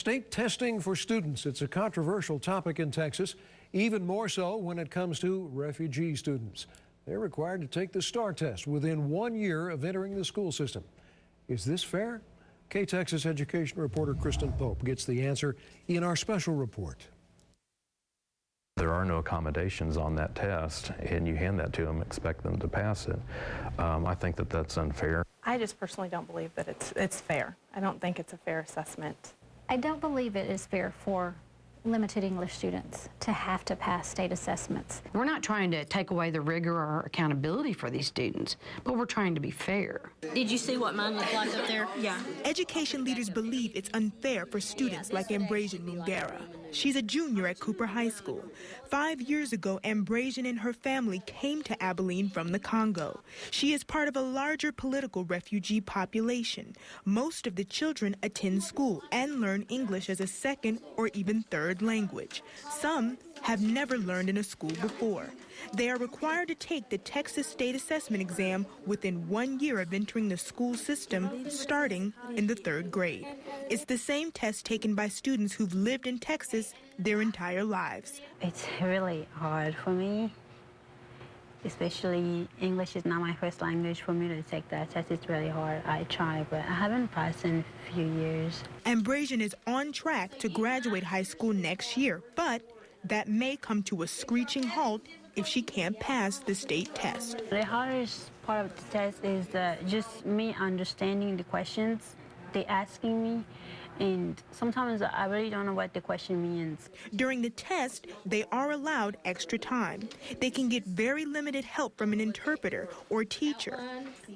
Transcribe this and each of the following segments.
state testing for students. It's a controversial topic in Texas, even more so when it comes to refugee students. They're required to take the STAAR test within 1 year of entering the school system. Is this fair? Texas education reporter Kristen Pope gets the answer in our special report. There are no accommodations on that test, and you hand that to them, expect them to pass it. I think that that's unfair. I just personally don't believe that it's fair. I don't think it's a fair assessment. I don't believe it is fair for limited English students to have to pass state assessments. We're not trying to take away the rigor or accountability for these students, but we're trying to be fair. Did you see what mine looked like up there? Yeah. Education leaders believe it's unfair for students like Ambrasion Mungera. She's a junior at Cooper High School. 5 years ago, Ambrasion and her family came to Abilene from the Congo. She is part of a larger political refugee population. Most of the children attend school and learn English as a second or even third language. Some have never learned in a school before. They are required to take the Texas State Assessment exam within 1 year of entering the school system, starting in the 3rd grade. It's the same test taken by students who've lived in Texas their entire lives. It's really hard for me, especially English is not my first language. For me to take that test, it's really hard. I try, but I haven't passed in a few years. Ambrasion is on track to graduate high school next year, but that may come to a screeching halt if she can't pass the state test. The hardest part of the test is just me understanding the questions they're asking me, and sometimes I really don't know what the question means. During the test, they are allowed extra time. They can get very limited help from an interpreter or teacher.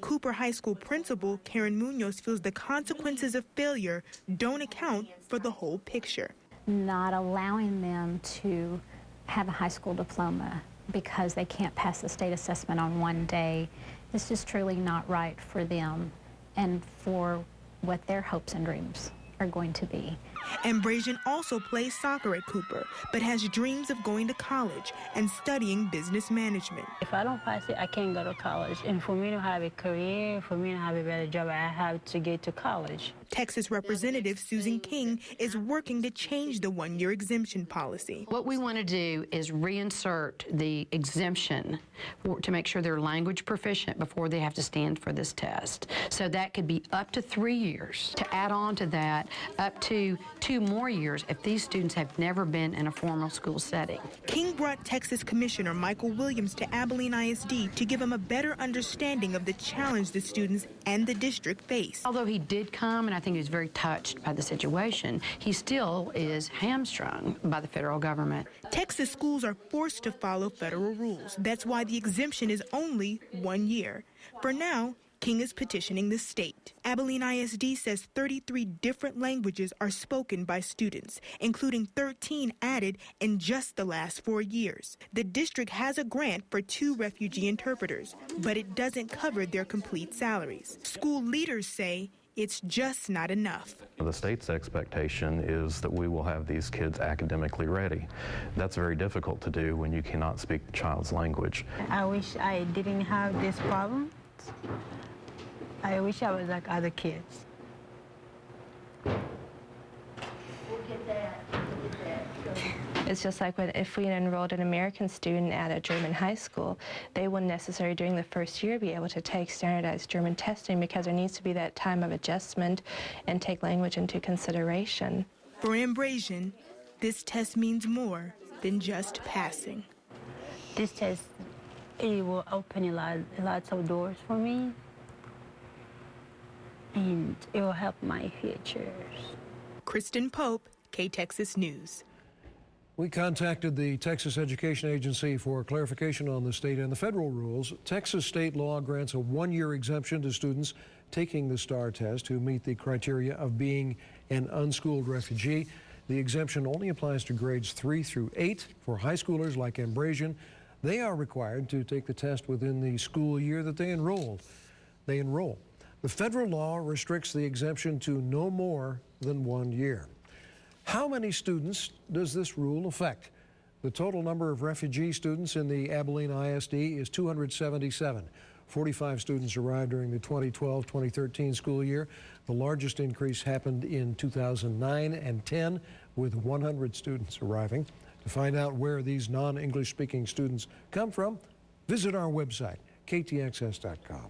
Cooper High School principal Karen Munoz feels the consequences of failure don't account for the whole picture. Not allowing them to have a high school diploma because they can't pass the state assessment on 1 day is just truly not right for them and for what their hopes and dreams are going to be. Ambrasion also plays soccer at Cooper, but has dreams of going to college and studying business management. If I don't pass it, I can't go to college. And for me to have a career, for me to have a better job, I have to get to college. Texas Representative Susan King is working to change the 1-year exemption policy. What we want to do is reinsert the exemption to make sure they're language proficient before they have to stand for this test. So that could be up to 3 years. To add on to that, up to 2 more years if these students have never been in a formal school setting. King brought Texas Commissioner Michael Williams to Abilene ISD to give him a better understanding of the challenge the students and the district face. Although he did come, and I think he was very touched by the situation, he still is hamstrung by the federal government. Texas schools are forced to follow federal rules. That's why the exemption is only 1 year. For now, King is petitioning the state. Abilene ISD says 33 different languages are spoken by students, including 13 added in just the last 4 years. The district has a grant for 2 refugee interpreters, but it doesn't cover their complete salaries. School leaders say it's just not enough. The state's expectation is that we will have these kids academically ready. That's very difficult to do when you cannot speak the child's language. I wish I didn't have this problem. I wish I was like other kids. It's just like if we enrolled an American student at a German high school, they wouldn't necessarily during the first year be able to take standardized German testing because there needs to be that time of adjustment and take language into consideration. For Ambrasion, this test means more than just passing. This test, it will open lots of doors for me, and it will help my futures. Kristen Pope, Texas News. We contacted the Texas Education Agency for clarification on the state and the federal rules. Texas state law grants a 1-year exemption to students taking the STAAR test who meet the criteria of being an unschooled refugee. The exemption only applies to grades 3 through 8. For high schoolers like Ambrasion, they are required to take the test within the school year that they enroll. The federal law restricts the exemption to no more than 1 year. How many students does this rule affect? The total number of refugee students in the Abilene ISD is 277. 45 students arrived during the 2012-2013 school year. The largest increase happened in 2009 and 10, with 100 students arriving. To find out where these non-English speaking students come from, visit our website, ktxs.com.